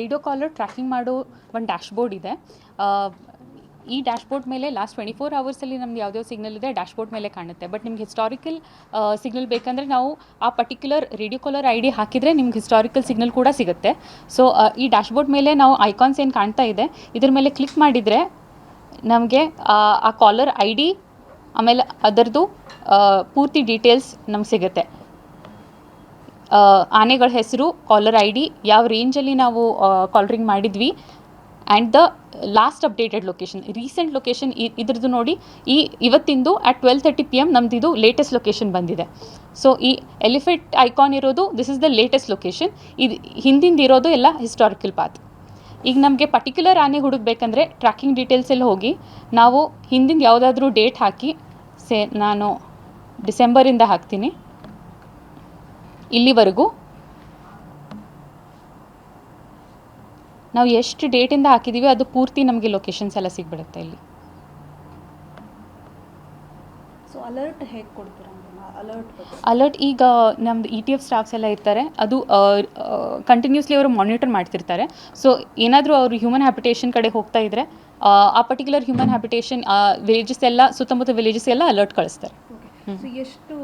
Radio collar tracking ಮಾಡೋ ಒಂದು dashboard ಇದೆ. ಈ ಡ್ಯಾಶ್ಬೋರ್ಡ್ ಮೇಲೆ ಲಾಸ್ಟ್ 24 ಅವರ್ಸಲ್ಲಿ ನಮ್ದು ಯಾವುದೇ ಸಿಗ್ನಲ್ ಇದೆ ಡ್ಯಾಶ್ಬೋರ್ಡ್ ಮೇಲೆ ಕಾಣುತ್ತೆ. ಬಟ್ ನಿಮ್ಗೆ ಹಿಸ್ಟಾರಿಕಲ್ ಸಿಗ್ನಲ್ ಬೇಕಂದರೆ ನಾವು ಆ particular radio collar I D ಹಾಕಿದರೆ ನಿಮ್ಗೆ ಹಿಸ್ಟಾರಿಕಲ್ ಸಿಗ್ನಲ್ ಕೂಡ ಸಿಗುತ್ತೆ. ಸೊ ಈ ಡ್ಯಾಶ್ಬೋರ್ಡ್ ಮೇಲೆ ನಾವು ಐಕಾನ್ಸ್ ಏನು ಕಾಣ್ತಾ ಇದೆ ಇದ್ರ ಮೇಲೆ ಕ್ಲಿಕ್ ಮಾಡಿದರೆ ನಮಗೆ ಆ ಕಾಲರ್ ಐ ಡಿ ಆಮೇಲೆ ಅದರದ್ದು ಪೂರ್ತಿ ಡೀಟೇಲ್ಸ್ ನಮ್ಗೆ ಸಿಗುತ್ತೆ. ಆನೆಗಳ ಹೆಸರು, ಕಾಲರ್ ಐ ಡಿ, ಯಾವ ರೇಂಜಲ್ಲಿ ನಾವು ಕಾಲರಿಂಗ್ ಮಾಡಿದ್ವಿ and the last updated location, recent location ಇದ್ರದ್ದು ನೋಡಿ. ಇವತ್ತಿಂದು ಅಟ್ 12:30 PM ನಮ್ದು ಇದು ಲೇಟೆಸ್ಟ್ ಲೊಕೇಶನ್ ಬಂದಿದೆ. ಸೊ ಈ ಎಲಿಫೆಂಟ್ ಐಕಾನ್ ಇರೋದು this is the latest location. ಇದು ಹಿಂದಿಂದ ಇರೋದು ಎಲ್ಲ ಹಿಸ್ಟಾರಿಕಲ್ ಪಾತ್. ಈಗ ನಮಗೆ ಪರ್ಟಿಕ್ಯುಲರ್ ಆನೆ ಹುಡುಕಬೇಕಂದ್ರೆ ಟ್ರ್ಯಾಕಿಂಗ್ ಡೀಟೇಲ್ಸಲ್ಲಿ ಹೋಗಿ ನಾವು ಹಿಂದಿಂದ ಯಾವುದಾದ್ರೂ ಡೇಟ್ ಹಾಕಿ, ನಾನು ಡಿಸೆಂಬರಿಂದ ಹಾಕ್ತೀನಿ, ಇಲ್ಲಿವರೆಗೂ ನಾವು ಎಷ್ಟು ಡೇಟಿಂದ ಹಾಕಿದ್ದೀವಿ ಅದು ಪೂರ್ತಿ ನಮಗೆ ಲೊಕೇಶನ್ಸ್ ಎಲ್ಲ ಸಿಗ್ಬಿಡುತ್ತೆ ಇಲ್ಲಿ. ಸೊ ಅಲರ್ಟ್ ಹೇಗೆ ಕೊಡ್ತೀರಾ? ಅಲರ್ಟ್ ಈಗ ನಮ್ಮದು ETF ಸ್ಟಾಫ್ಸ್ ಎಲ್ಲ ಇರ್ತಾರೆ, ಅದು ಕಂಟಿನ್ಯೂಸ್ಲಿ ಅವರು ಮಾನಿಟರ್ ಮಾಡ್ತಿರ್ತಾರೆ. ಸೊ ಏನಾದರೂ ಅವರು ಹ್ಯೂಮನ್ ಹ್ಯಾಬಿಟೇಷನ್ ಕಡೆ ಹೋಗ್ತಾ ಇದ್ದರೆ ಆ ಪರ್ಟಿಕ್ಯುಲರ್ ಹ್ಯೂಮನ್ ಹ್ಯಾಬಿಟೇಷನ್ ವಿಲೇಜಸ್ ಎಲ್ಲ, ಸುತ್ತಮುತ್ತ ವಿಲೇಜಸ್ ಎಲ್ಲ ಅಲರ್ಟ್ ಕಳಿಸ್ತಾರೆ. ಸೊ ಎಷ್ಟು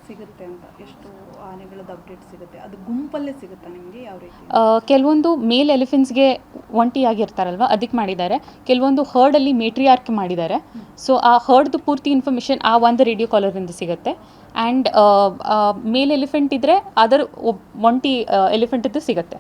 ಸಿಗುತ್ತೆ ಅಂತ, ಎಷ್ಟು ಆನೆಗಳದ್ದು ಅಪ್ಡೇಟ್ ಸಿಗುತ್ತೆ? ಅದು ಗುಂಪಲ್ಲೇ ಸಿಗುತ್ತಾ ನಿಮಗೆ? ಯಾವ ರೀತಿ? ಕೆಲವೊಂದು ಮೇಲ್ ಎಲಿಫೆಂಟ್ಸ್ಗೆ ಒಂಟಿಯಾಗಿರ್ತಾರಲ್ವ ಅದಕ್ಕೆ ಮಾಡಿದ್ದಾರೆ, ಕೆಲವೊಂದು ಹರ್ಡಲ್ಲಿ ಮೇಟ್ರಿಯಾರ್ಕ್ ಮಾಡಿದ್ದಾರೆ. ಸೊ ಆ ಹರ್ಡ್ದು ಪೂರ್ತಿ ಇನ್ಫಾರ್ಮೇಷನ್ ಆ ಒಂದು ರೇಡಿಯೋ ಕಾಲರಿಂದ ಸಿಗುತ್ತೆ. ಆ್ಯಂಡ್ ಮೇಲ್ ಎಲಿಫೆಂಟ್ ಇದ್ದರೆ ಅದರ ಒಂಟಿ ಎಲಿಫೆಂಟದ್ದು ಸಿಗುತ್ತೆ.